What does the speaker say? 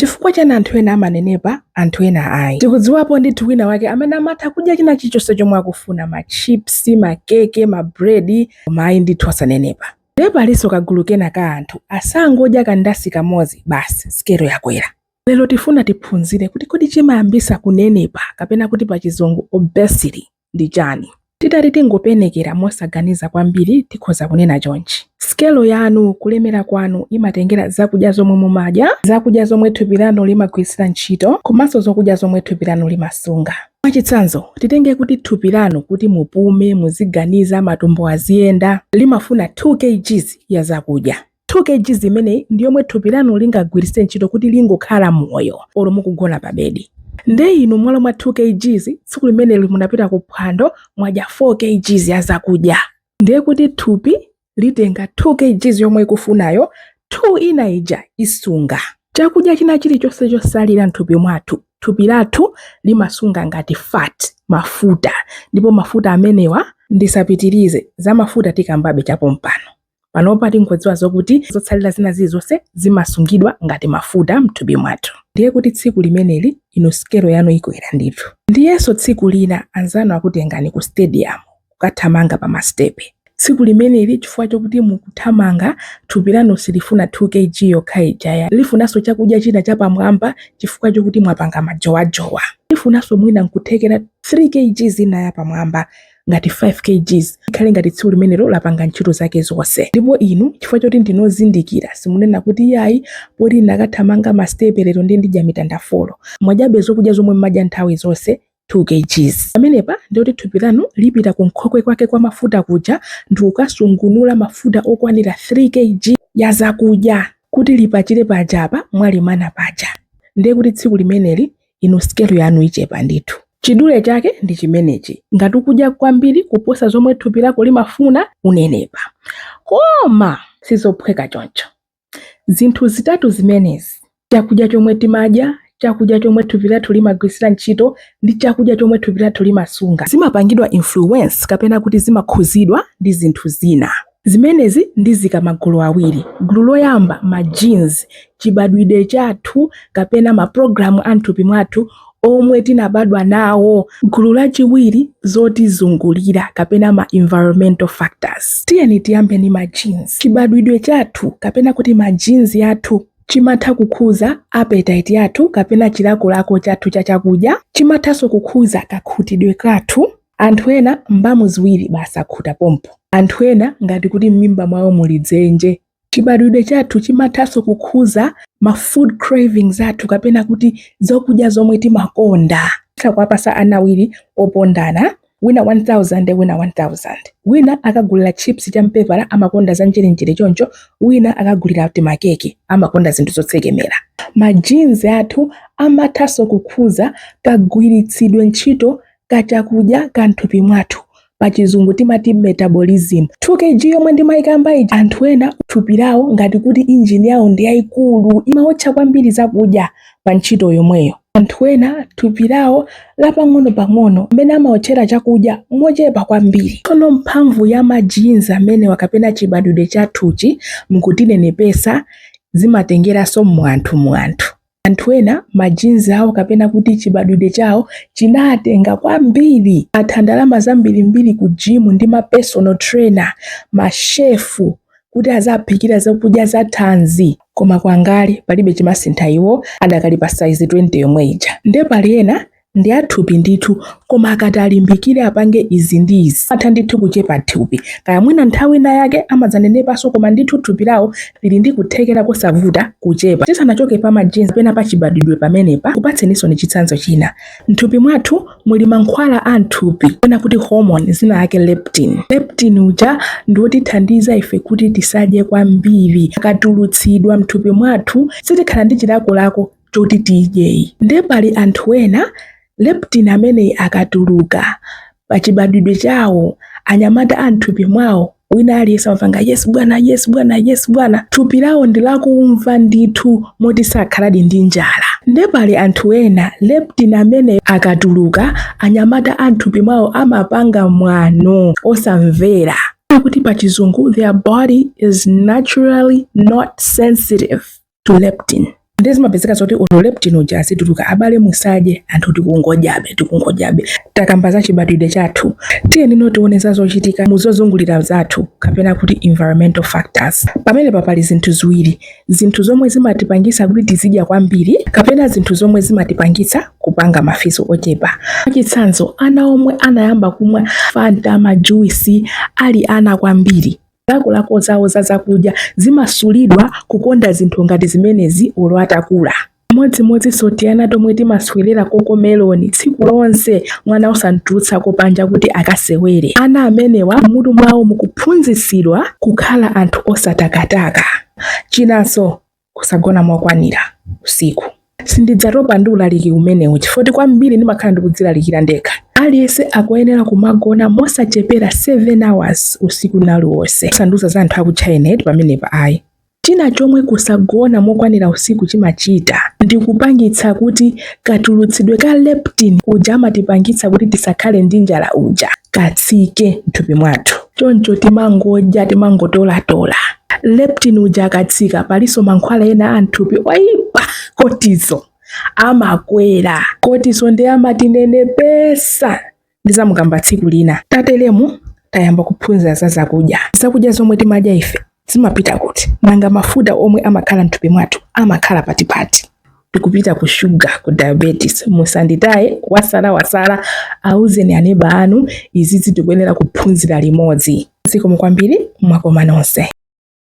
chifukwa chani anthu ena amanenepa anthu ena ayi. Tikudziwapo ndithu wina wake amene amatha kudya china chilichonse chomwe akufuna, machipsi, makeke, mabredi, koma ayi ndithu asanenepa. Ndipo palinso kagulu kena ka anthu asangodya kandasi kamodzi basi sikelo yakwera. Lero tifuna tiphunzire kuti kodi chimayambisa kunenepa kapena kuti pachizungu obesity ndi chani. Titati tingopenekera mosaganiza kwambiri tikhoza kunena chonchi. Sikelo yanu kulemera kwanu imatengera zakudya zomwe mumadya, zakudya zomwe thupi lanu limagwiritsira ntchito, komanso zakudya zomwe thupi lanu limasunga. Mwachitsanzo, titenge kuti thupi lanu kuti mupume, muziganiza, matumbo aziyenda, limafuna 2 kg ya zakudya. 2 kg imeneyi ndi yomwe thupi lanu lingagwiritse ntchito kuti lingokhala moyo olo mukugona pa bedi. Nde inu mwalo mwa 2 kg tsiku limeneli munapita ku phwando mwadya 4 kg ya zakudya. Ndiye kuti thupi litenga 2 kg yomwe ikufunayo, 2 ina ija isunga. Chakudya china chilichonse chosalira mthupi mwathu, thupi lathu limasunga ngati fat, mafuta. Ndipo mafuta amenewa ndisapitirize za mafuta tikambabe chapompano. Panopa tingodziwa zokuti zotsalira zina zilizonse zimasungidwa ngati mafuta mthupi mwathu. Ndiye kuti tsiku limeneli inu sikelo yanu ikwera ndithu. Ndiyenso tsiku lina anzanu akutengani ku stadium kukathamanga pa mastepe. Tsiku limeneli chifukwa chokuti mukuthamanga thupi lanu silifuna 2 kg yokha ijaya, lifunanso chakudya china chapamwamba chifukwa chokuti mwapanga majowajowa. Lifunanso mwina nkuthekera 3 kg zina yapamwamba ngati 5 kg ikhale ngati tsiku limenelo lapanga ntchito zake zonse. Ndipo inu chifukwa choti ndinozindikira simunena kuti yayi poti nakathamanga mastepe lero ndi ndidya mitandafolo, mwadyabe zokudya zomwe mmadya nthawi zonse 2 kg. Pamenepa ndikuti thupi lanu lipita kunkhokwe kwake kwa mafuta kuja ndi kukasungunula mafuta okwanira 3 kg ya zakudya kuti lipachire pajapa mwalimana paja. Ndiye kuti tsiku limeneli inu sikelo yanu ichepa ndithu. Chidule chake ndi chimenechi, ngati ukudya kwambiri kuposa zomwe thupi lako limafuna unenepa. Koma sizophweka choncho. Zinthu zitatu zimenezi, chakudya chomwe timadya, chakudya chomwe thupi lathu limagwiritsira ntchito ndi chakudya chomwe thupi lathu limasunga, zimapangidwa influence kapena kuti zimakhuzidwa ndi zinthu zina. Zimenezi ndi zikamagulu awiri. Gulu loyamba ma genes, chibadwidwe chathu kapena ma program anthupi mwathu omwe tinabadwa nawo. Gulu lachiwiri zotizungulira kapena ma environmental factors. Tiyeni tiyambe ni ma genes. Chibadwidwe chathu kapena kuti ma genes yathu chimatha kukhuza appetite yathu kapena chilakolako chathu cha chakudya, chimathanso kukhuza kakhutidwe kathu. Anthu ena mbamu ziwiri basa khuta pompo, anthu ena ngati kuti m'mimba mwawo muli dzenje. Chibadwidwe chathu chimathanso kukhuza ma food cravings athu kapena kuti zokudya zomwe timakonda. Takwapasa ana awiri opondana, wina 1000 wina 1000. Wina akagulira chips cha mpepala amakonda za njerenjere choncho, wina akagulira ati makeke amakonda zinthu zotsekemera. Ma genes athu amathanso kukhuza kagwiritsidwe ntchito kachakudya kanthupi mwathu. Pachizungu timati metabolism. 2 kg yomwe ndimayikamba iji, anthu ena thupi lawo ngati kuti injini yawo ndi yayikulu, imawotcha kwambiri zakudya pa ntchito yomweyo. Anthu ena thupi lawo lapang'ono-pang'ono amene amawotchera chakudya mochepa kwambiri. Tsono mphamvu ya ma genes amene wakapena chibadwidwe chathuchi mkutinenepesa zimatengeranso mwanthu. Anthu ena ma genes awo kapena kuti chibadwidwe chawo chinatenga kwambiri athandalama zambirimbiri ku gym ndi ma personal trainer, ma chef kuti azaphikira zakudya za thanzi. Koma kwangali palibe chimasintha iwo adakali pa size 20 yomwe ija. Ndiye pali ena ndi athupi ndithu, koma akati alimbikire apange izi ndi izi atha ndithu kuchepa thupi. Kaya mwina nthawi ina yake amadzanenepanso koma ndithu thupi lawo lili ndi kuthekera kosavuta kuchepa. Tisanachoke pa ma genes pena pa chibadwidwe pamenepa, kupatseniso ni chitsanzo china. Mthupi mwathu muli mankhwala a nthupi pena kuti hormone zina yake leptin. Leptin uja ndiwotithandiza ife kuti tisadye kwambiri. Akatulutsidwa mthupi mwathu sitikhala ndi chilakolako choti tidye. Ndiye pali anthu ena leptin amene akatuluka pachibadwidwe chawo, anyamata anthupi mwawo wina aliyense amapanga yes bwana, yes bwana, yes bwana. Thupi lawo ndilakumva ndithu moti sakhaladi ndi njala. Ndiye pali anthu ena leptin amene akatuluka anyamata anthupi mwawo amapanga mwano osamvera. Kuti pachizungu their body is naturally not sensitive to leptin. ndezi mapezeka zoti leptin uja azituluka abale musaje anthu tikungojabe takamba za chibadwidwe chathu tiyeni notioneza zochitika muzozungulira zathu kapena kuti environmental factors. Pamene papali zinthu ziwiri, zinthu zomwe zimatipangisa kuti tizidya kwambiri kapena zinthu zomwe zimatipangisa kupanga mafiso ochepa. Chitsanzo, ana omwe anayamba kumwa Fanta, majuisi ali ana kwambiri, lakolako zawo zakudya zimasulidwa kukonda zinthu ngati zimenezi olo atakula. Modzimodzi sotiyana tomwe timaswelera kokomeloni tsiku lonse mwana usantulutsako panja kuti akasewere. Ana amenewa mutu mwawo mukuphunzitsidwa kukhala anthu osatakataka. Chinanso, kusagona mokwanira usiku. Sindidzatopa ndi ulaliki umenewu chifukwa kwambiri ndimakhala ndikudzilalikira ndekha. Aliyense akuyenera kumagona mosachepera 7 hours usiku uliwonse. Sanduza za anthu aku China pamenepa ayi. China chomwe kusagona mokwanira usiku chimachita ndikupangitsa kuti katulutsidwe ka leptin uja amatipangitsa kuti tisakhale ndi njala uja katsike m'thupi mwathu. Choncho timangotolatola. Leptin uja akatsika palinso mankhwala ena anthupi oyipa cortisol amakwera. Cortisol ndi amatinenepesa. Ndizamukamba tsiku lina. Tatelemu tayamba kuphunzira za zakudya. Zakudya zomwe timadya ife zimapita kuti nanga mafuta omwe amakhala m'thupi mwathu amakhala patipati. Tikupita ku sugar, ku diabetes. Musanditaye wasala auzeni aneba anu izizi tikuyenera kuphunzira limodzi. Zikomo kwambiri mwakoma nonse.